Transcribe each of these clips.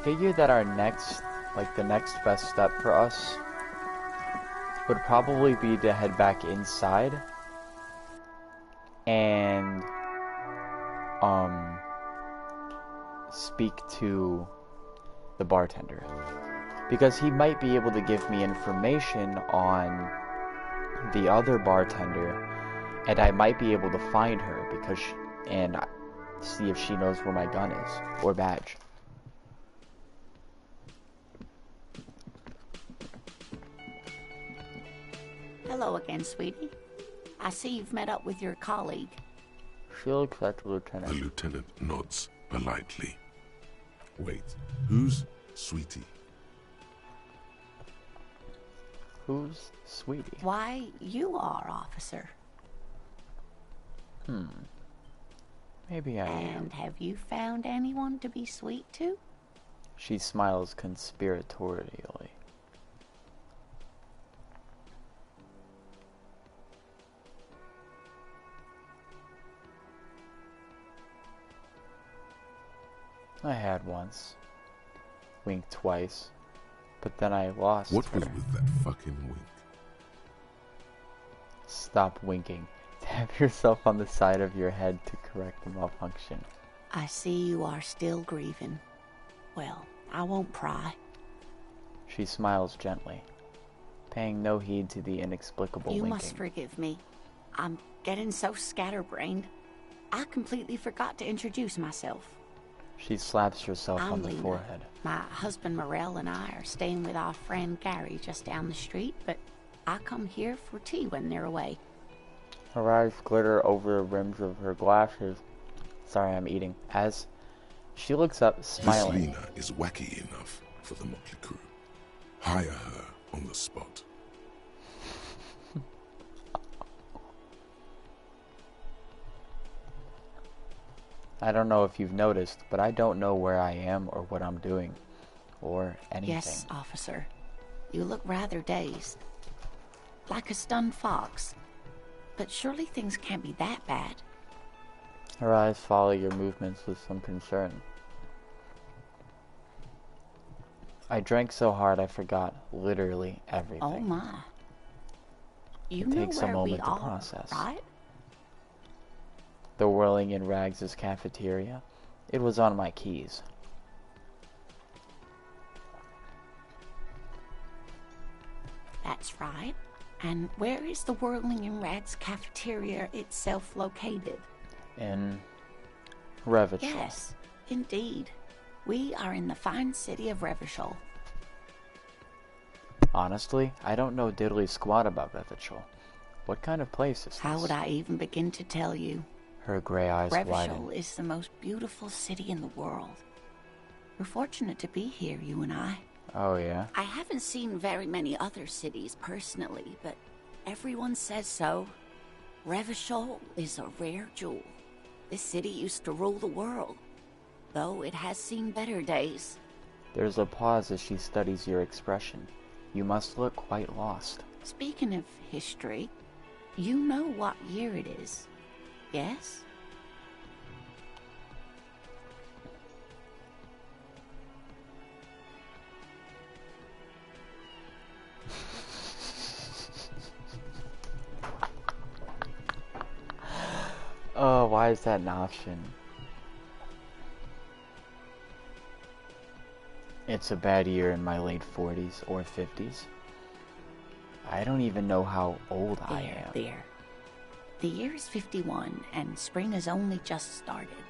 figure that our next, like the next best step for us would probably be to head back inside and speak to the bartender, because he might be able to give me information on the other bartender, and I might be able to find her because and see if she knows where my gun is or badge. Hello again, sweetie. I see you've met up with your colleague. She looks at the lieutenant. The lieutenant nods politely. Wait, who's Sweetie? Who's Sweetie? Why, you are, officer. Maybe I am. And have you found anyone to be sweet to? She smiles conspiratorially. I had once. Winked twice. But then I lost What her. was with that fucking wink? Stop winking. Tap yourself on the side of your head to correct the malfunction. I see you are still grieving. Well, I won't pry. She smiles gently, paying no heed to the inexplicable You winking. must forgive me. I'm getting so scatterbrained. I completely forgot to introduce myself. She slaps herself I'm on the Lena. forehead. My husband Morel and I are staying with our friend Gary just down the street, but I come here for tea when they're away. Her eyes glitter over the rims of her glasses. Sorry, I'm eating. As she looks up, smiling. This Lena is wacky enough for the motley crew. Hire her on the spot. I don't know if you've noticed, but I don't know where I am or what I'm doing. Or anything. Yes, officer. You look rather dazed. Like a stunned fox. But surely things can't be that bad. Her eyes follow your movements with some concern. I drank so hard I forgot literally everything. Oh my. You It know takes a where we moment to are, process. right? The whirling in Rags' cafeteria. It was on my keys. That's right. And where is the Whirling in Rags cafeteria itself located? In Revachol. Yes, indeed. We are in the fine city of Revachol. Honestly, I don't know diddly squat about Revachol. What kind of place is this? How would I even begin to tell you? Her gray eyes Revachol widen. is the most beautiful city in the world. We're fortunate to be here, you and I. Oh yeah? I haven't seen very many other cities personally, but everyone says so. Revachol is a rare jewel. This city used to rule the world, though it has seen better days. There's a pause as she studies your expression. You must look quite lost. Speaking of history, you know what year it is, yes? Oh, why is that an option? It's a bad year in my late 40s or 50s. I don't even know how old I am. There. The year is 51, and spring has only just started.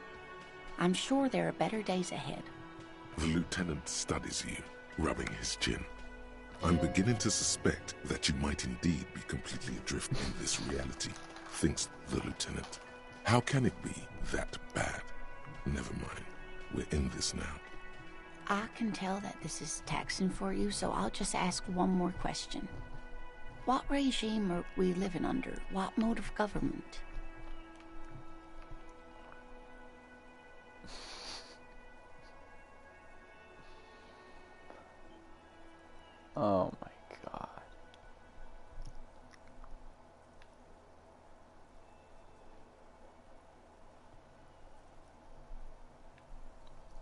I'm sure there are better days ahead. The lieutenant studies you, rubbing his chin. I'm beginning to suspect that you might indeed be completely adrift in this reality, thinks the lieutenant. How can it be that bad? Never mind. We're in this now. I can tell that this is taxing for you, so I'll just ask one more question. What regime are we living under? What mode of government? Oh my god.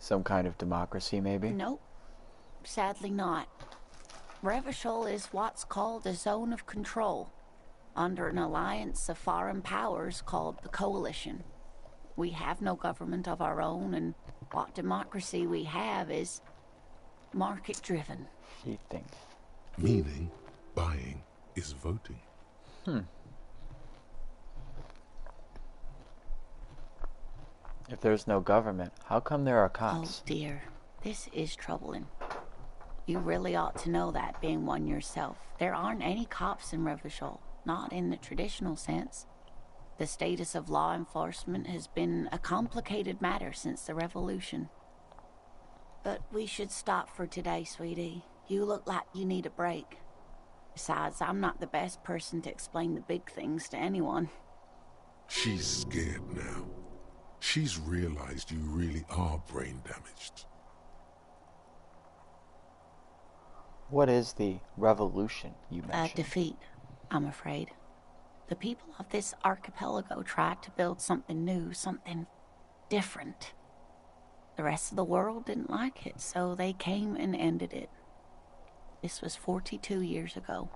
Some kind of democracy, maybe? Nope. Sadly not. Revachol is what's called a zone of control, under an alliance of foreign powers called the Coalition. We have no government of our own, and what democracy we have is market-driven. She thinks. Meaning, buying is voting. If there's no government, how come there are Oh cops? dear, this is troubling. You really ought to know that, being one yourself. There aren't any cops in Revachol, not in the traditional sense. The status of law enforcement has been a complicated matter since the revolution. But we should stop for today, sweetie. You look like you need a break. Besides, I'm not the best person to explain the big things to anyone. She's scared now. She's realized you really are brain damaged. What is the revolution you A mentioned? defeat, I'm afraid. The people of this archipelago tried to build something new, something different. The rest of the world didn't like it, so they came and ended it. This was 42 years ago.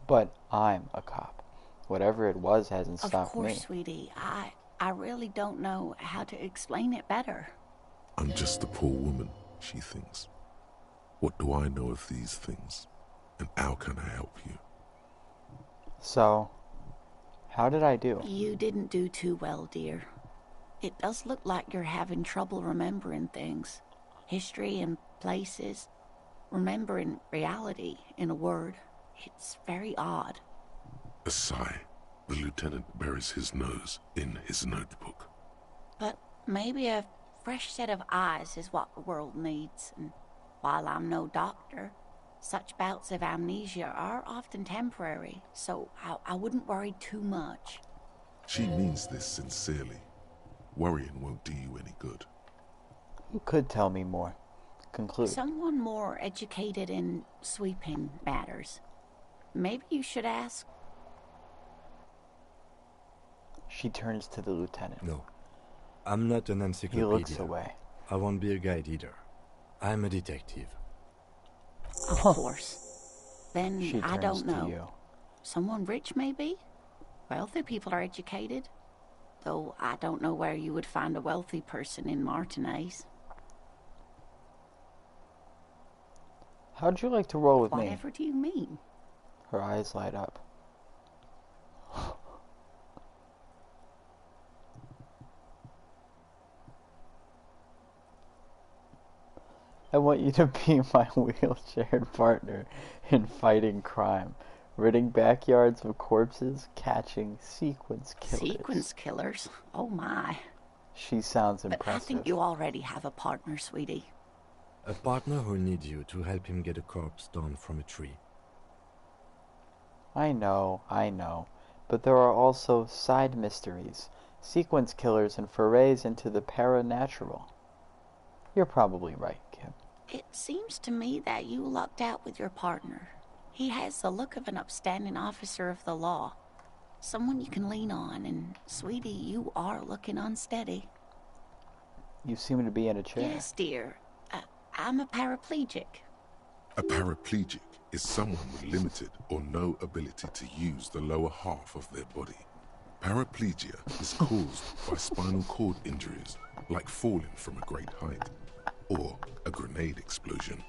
But I'm a cop. Whatever it was hasn't Of stopped course, me. sweetie. I really don't know how to explain it better. I'm just a poor woman, she thinks. What do I know of these things? And how can I help you? So, how did I do? You didn't do too well, dear. It does look like you're having trouble remembering things. History and places. Remembering reality, in a word. It's very odd. A sigh. The lieutenant buries his nose in his notebook. But maybe a fresh set of eyes is what the world needs. And while I'm no doctor, such bouts of amnesia are often temporary, so I wouldn't worry too much. She means this sincerely. Worrying won't do you any good. You could tell me more. Conclude. Someone more educated in sweeping matters. Maybe you should ask. She turns to the lieutenant. No, I'm not an He encyclopedia. looks away. I won't be a guide either. I'm a detective. Of course. Then She I turns don't to know. you. Someone rich, maybe? Wealthy people are educated. Though I don't know where you would find a wealthy person in Martinez. How'd you like to roll with me? Whatever do you mean? Her eyes light up. I want you to be my wheelchaired partner in fighting crime, ridding backyards of corpses, catching sequence killers. Sequence killers? Oh my. She sounds But I impressive. think you already have a partner, sweetie. A partner who needs you to help him get a corpse down from a tree. I know. But there are also side mysteries, sequence killers, and forays into the paranatural. You're probably right, Kim. It seems to me that you lucked out with your partner. He has the look of an upstanding officer of the law. Someone you can lean on, and sweetie, you are looking unsteady. You seem to be in a chair. Yes, dear. I'm a paraplegic. A paraplegic is someone with limited or no ability to use the lower half of their body. Paraplegia is caused by spinal cord injuries, like falling from a great height, or a grenade explosion.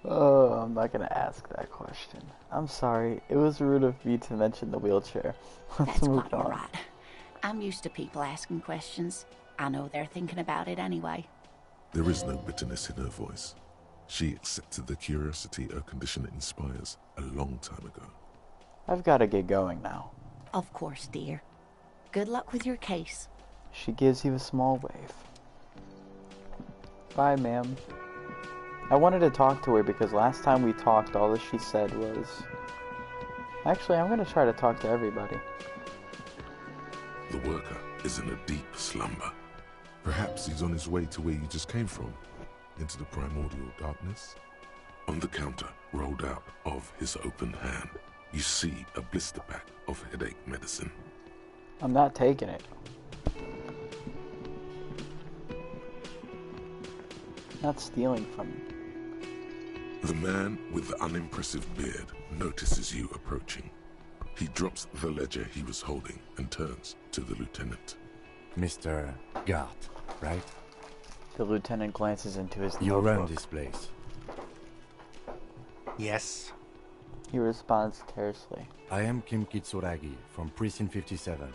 Oh, I'm not gonna ask that question. I'm sorry. It was rude of me to mention the wheelchair. Let's That's move quite on. all right. I'm used to people asking questions. I know they're thinking about it anyway. There is no bitterness in her voice. She accepted the curiosity her condition inspires a long time ago. I've gotta get going now. Of course, dear. Good luck with your case. She gives you a small wave. Bye, ma'am. I wanted to talk to her because last time we talked, all that she said was... Actually, I'm gonna try to talk to everybody. The worker is in a deep slumber. Perhaps he's on his way to where you just came from, into the primordial darkness. On the counter, rolled out of his open hand, you see a blister pack of headache medicine. I'm not taking it. Not stealing from you. The man with the unimpressive beard notices you approaching. He drops the ledger he was holding and turns to the lieutenant. Mr. Gart, right? The lieutenant glances into his You notebook. run this place. Yes. He responds tersely. I am Kim Kitsuragi from Precinct 57.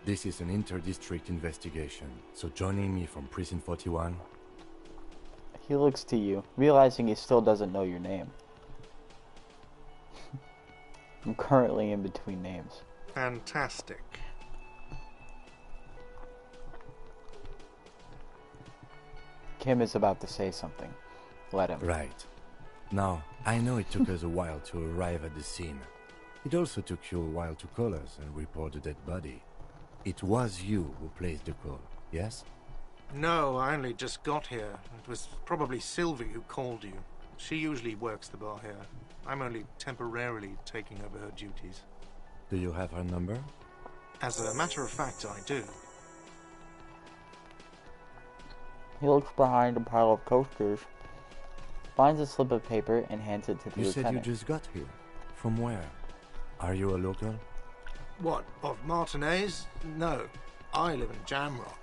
This is an inter-district investigation, so joining me from Precinct 41... He looks to you, realizing he still doesn't know your name. I'm currently in between names. Fantastic. Kim is about to say something. Let him. Right. Now, I know it took us a while to arrive at the scene. It also took you a while to call us and report the dead body. It was you who placed the call, yes? No, I only just got here. It was probably Sylvie who called you. She usually works the bar here. I'm only temporarily taking over her duties. Do you have her number? As a matter of fact, I do. He looks behind a pile of coasters, finds a slip of paper, and hands it to the You said lieutenant. you just got here. From where? Are you a local? What, of Martinez? No. I live in Jamrock.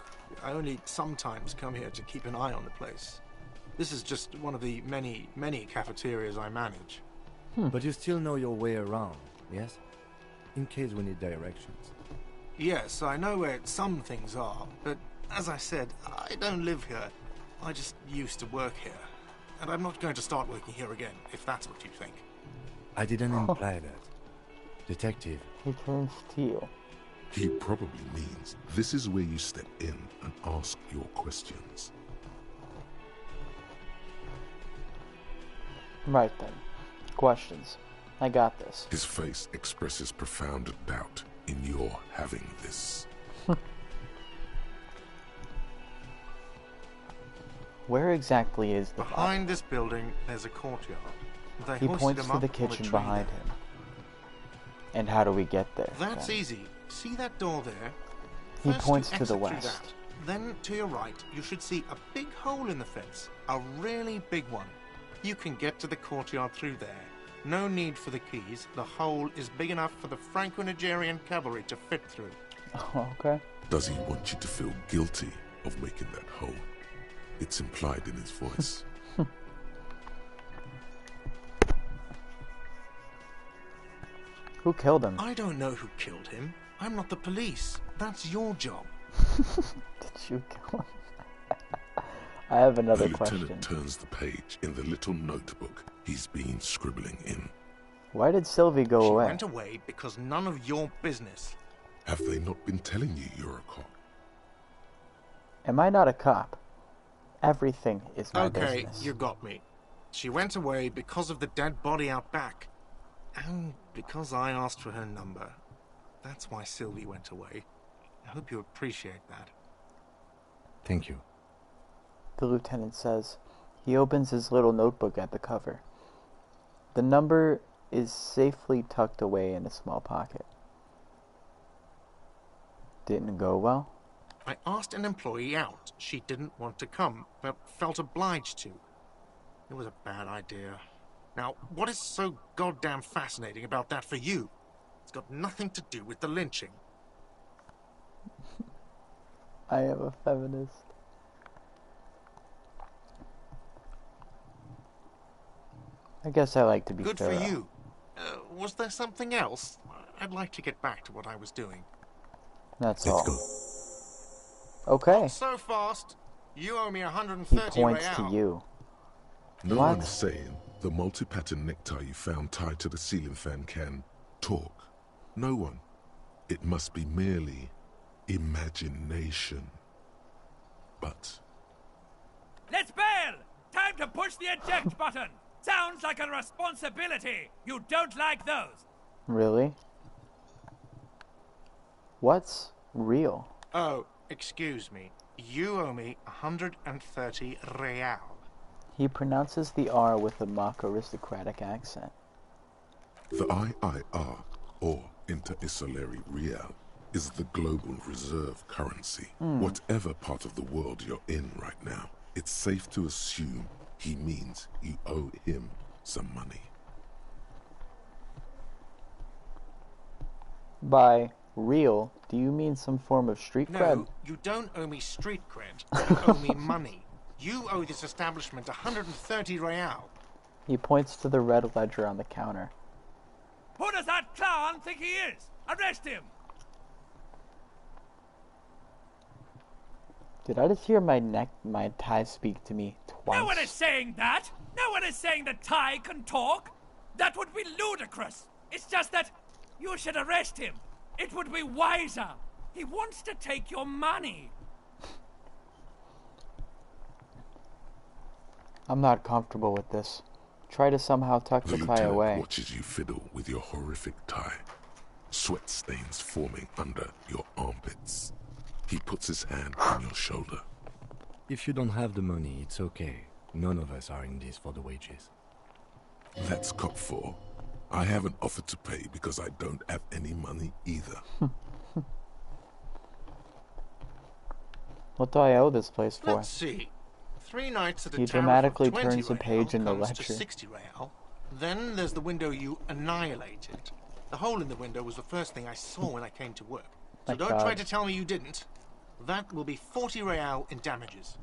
I only sometimes come here to keep an eye on the place. This is just one of the many, many cafeterias I manage. But you still know your way around, yes? In case we need directions. Yes, I know where some things are, but as I said, I don't live here. I just used to work here. And I'm not going to start working here again, if that's what you think. I didn't imply that. Detective, He turns to you. He probably means this is where you step in and ask your questions. Right then. Questions. I got this. His face expresses profound doubt in your having this. Where exactly is the Behind this building, there's a courtyard. They He hoisted points him to up the on a kitchen tree behind there. him. And how do we get there? That's then? easy. See that door there? He First points you to the exit through west. that. Then to your right, you should see a big hole in the fence. A really big one. You can get to the courtyard through there. No need for the keys. The hole is big enough for the Franco-Nigerian cavalry to fit through. Okay. Does he want you to feel guilty of making that hole? It's implied in his voice. Who killed him? I don't know who killed him. I'm not the police. That's your job. Did you kill him? I have another The question. lieutenant turns the page in the little notebook he's been scribbling in. Why did Sylvie go She away? went away because none of your business. Have they not been telling you you're a cop? Am I not a cop? Everything is my Okay, business. you got me. She went away because of the dead body out back. And because I asked for her number. That's why Sylvie went away. I hope you appreciate that. thank you. The lieutenant says. He opens his little notebook at the cover. The number is safely tucked away in a small pocket. Didn't go well? I asked an employee out. She didn't want to come, but felt obliged to. It was a bad idea. Now, what is so goddamn fascinating about that for you? It's got nothing to do with the lynching. I am a feminist. I guess I like to be Good thorough. for you. Was there something else? I'd like to get back to what I was doing. That's Let's all. go. Okay. Not so fast. You owe me He 130 points real. to you. No What? one is saying the multi-pattern necktie you found tied to the ceiling fan can talk. No one. It must be merely imagination. But Let's bail! Time to push the eject button! Sounds like a responsibility! You don't like those! Really? What's real? Oh, excuse me. You owe me 130 real. He pronounces the R with a mock aristocratic accent. the IIR, or Inter-Isolary Real, is the global reserve currency. Whatever part of the world you're in right now, it's safe to assume he means you owe him some money. By real, do you mean some form of street cred? No, you don't owe me street cred. You owe me money. You owe this establishment 130 real. He points to the red ledger on the counter. Who does that clown think he is? Arrest him! Did I just hear my tie speak to me twice? No one is saying that! No one is saying that Ty can talk! That would be ludicrous! It's just that you should arrest him. It would be wiser. He wants to take your money. I'm not comfortable with this. Try to somehow tuck the tie lieutenant away. watches you fiddle with your horrific tie. Sweat stains forming under your armpits. He puts his hand on your shoulder. If you don't have the money, it's okay. None of us are in this for the wages. That's Cop 4. I haven't offered to pay because I don't have any money either. What do I owe this place for? Let's see. 3 nights at a He tariff dramatically of 20 turns the page in the comes ledger. to 60 real. Then there's the window you annihilated. The hole in the window was the first thing I saw when I came to work. So My don't God. try to tell me you didn't. That will be 40 real in damages.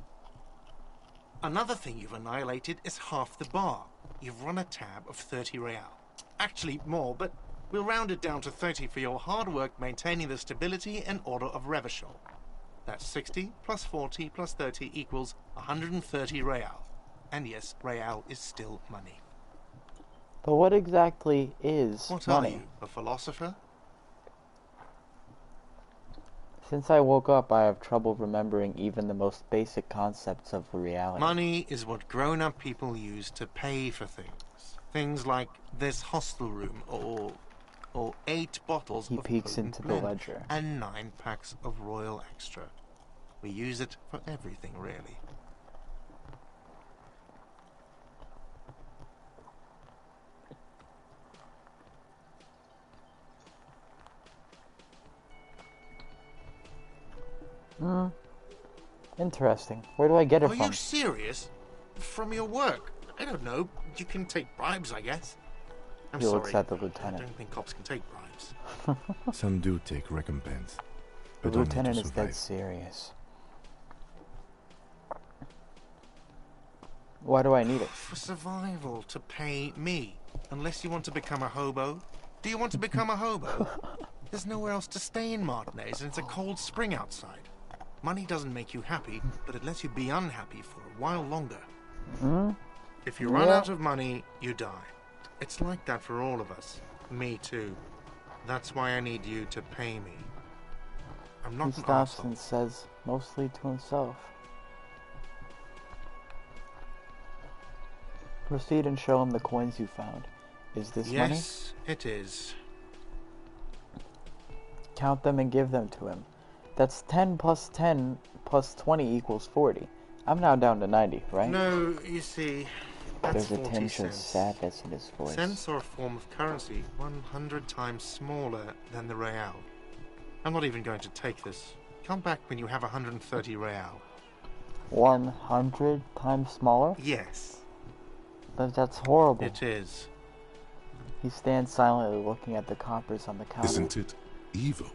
Another thing you've annihilated is half the bar. You've run a tab of 30 real. Actually more, but we'll round it down to 30 for your hard work maintaining the stability and order of Revachol. That's 60 plus 40 plus 30 equals 130 real. And yes, real is still money. But what exactly is What money? are you, a philosopher? Since I woke up, I have trouble remembering even the most basic concepts of reality. Money is what grown-up people use to pay for things. Things like this hostel room, or 8 bottles He of peeks potent into the blend, ledger. and 9 packs of Royal Extra. We use it for everything, really. Interesting. Where do I get it Are from? you serious? From your work? I don't know. You can take bribes, I guess. I'm He sorry. looks at the I lieutenant. don't think cops can take bribes. Some do take recompense. The but only to lieutenant is survive. dead serious. Why do I need it? For survival, to pay me. Unless you want to become a hobo. Do you want to become a hobo? There's nowhere else to stay in Martinez, and it's a cold spring outside. Money doesn't make you happy, but it lets you be unhappy for a while longer. If you run Yeah. out of money, you die. It's like that for all of us. Me too. That's why I need you to pay me. I'm He not an stops arsehole. and says, mostly to himself. Proceed and show him the coins you found. Is this money? Yes, it is. Count them and give them to him. That's 10 plus 10 plus 20 equals 40. I'm now down to 90, right? No, you see, that's There's a 40 tinge of cents. sadness in his voice. Cents are a form of currency 100 times smaller than the real. I'm not even going to take this. Come back when you have 130 real. 100 times smaller? Yes, That's horrible. it is. He stands silently looking at the coppers on the counter. Isn't it evil?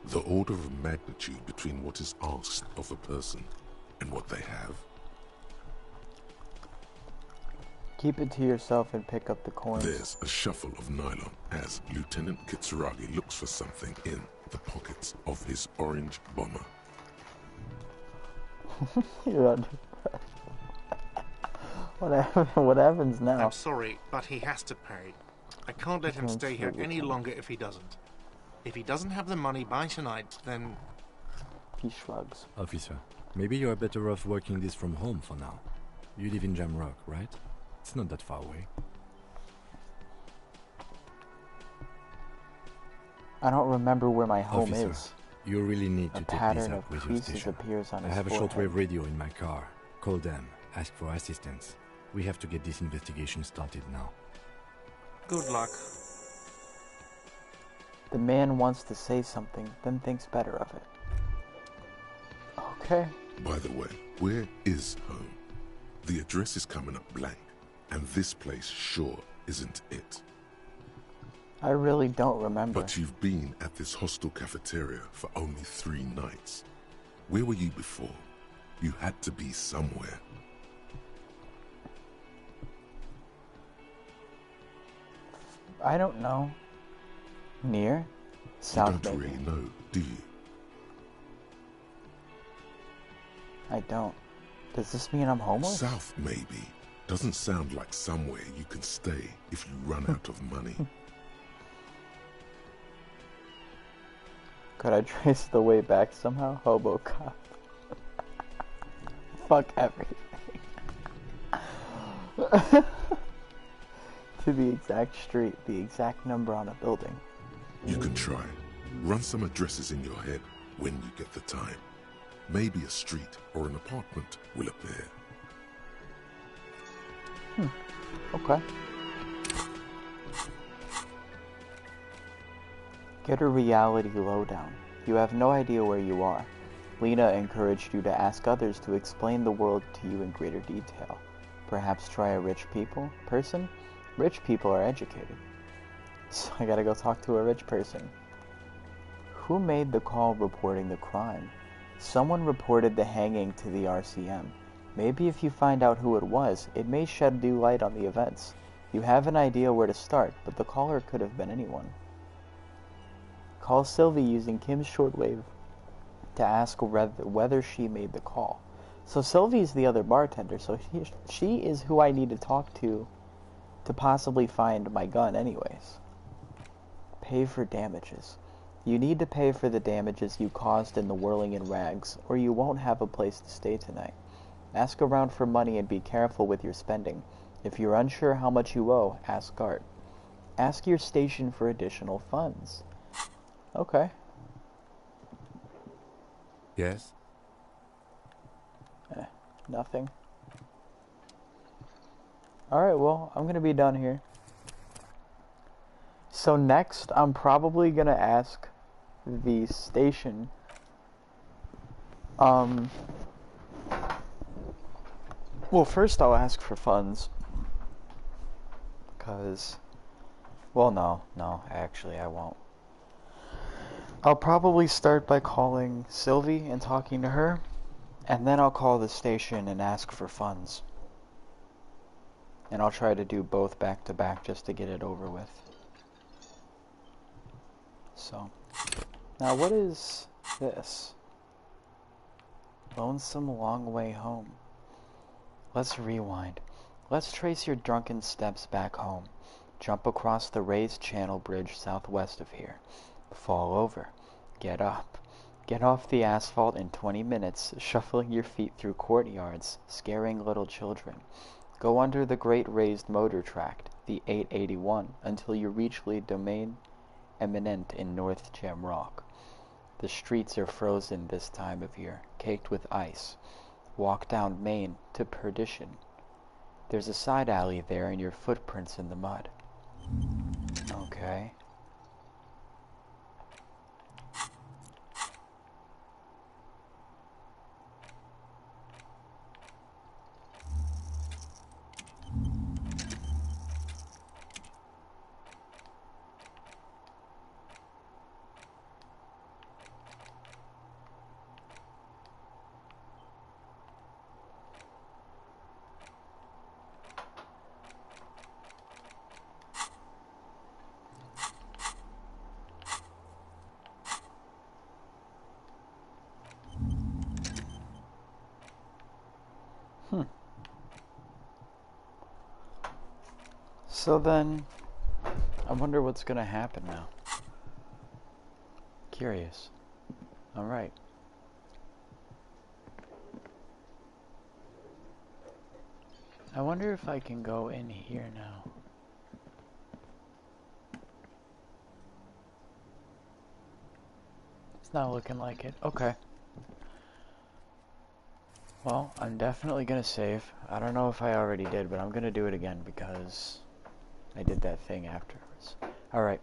The order of magnitude between what is asked of a person and what they have. Keep it to yourself and pick up the coins. There's a shuffle of nylon as Lieutenant Kitsuragi looks for something in the pockets of his orange bomber. You're under- what happens now? I'm sorry, but he has to pay. I can't let him stay here any longer if he doesn't. If he doesn't have the money by tonight, then... He shrugs. Officer, maybe you are better off working this from home for now. You live in Jamrock, right? It's not that far away. I don't remember where my home Officer, is. you really need A to take this pattern up of with your creases station. appears on I his have a forehead. shortwave radio in my car. Call them. Ask for assistance. We have to get this investigation started now. Good luck. The man wants to say something, then thinks better of it. Okay. By the way, where is home? The address is coming up blank, and this place sure isn't it. I really don't remember. But you've been at this hostel cafeteria for only 3 nights. Where were you before? You had to be somewhere. I don't know. Near? South, you don't maybe. really know, do you? I don't. Does this mean I'm homeless? South, maybe. Doesn't sound like somewhere you can stay if you run out of money. Could I trace the way back somehow? Hobo cop. Fuck everything. To the exact street, the exact number on a building. You can try. Run some addresses in your head when you get the time. Maybe a street or an apartment will appear. Okay. Get a reality lowdown. You have no idea where you are. Lena encouraged you to ask others to explain the world to you in greater detail. Perhaps try a rich person? Rich people are educated. So I gotta go talk to a rich person. Who made the call reporting the crime? Someone reported the hanging to the RCM. Maybe if you find out who it was, it may shed new light on the events. You have an idea where to start, but the caller could have been anyone. Call Sylvie using Kim's shortwave to ask whether she made the call. So Sylvie's the other bartender, so she is who I need to talk to possibly find my gun anyways. Pay for damages. You need to pay for the damages you caused in the whirling in rags, or you won't have a place to stay tonight. Ask around for money and be careful with your spending. If you're unsure how much you owe, ask Gart. Ask your station for additional funds. Okay. Yes? Nothing. Alright, well, I'm gonna be done here. So next, I'm probably gonna ask the station, well, first I'll ask for funds, because, well, no, actually I won't. I'll probably start by calling Sylvie and talking to her, and then I'll call the station and ask for funds. And I'll try to do both back to back just to get it over with. So, now what is this? Lonesome long way home. Let's rewind. Let's trace your drunken steps back home. Jump across the raised channel bridge southwest of here. Fall over. Get up. Get off the asphalt in 20 minutes, shuffling your feet through courtyards, scaring little children. Go under the great raised motor tract, the 881, until you reach the domain eminent in North Jamrock. The streets are frozen this time of year, caked with ice. Walk down Main to Perdition. There's a side alley there and your footprints in the mud. Okay. So then, I wonder what's gonna happen now. Curious. Alright. I wonder if I can go in here now. It's not looking like it. Okay. Well, I'm definitely gonna save. I don't know if I already did, but I'm gonna do it again because I did that thing afterwards. Alright.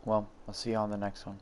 Well, I'll see you on the next one.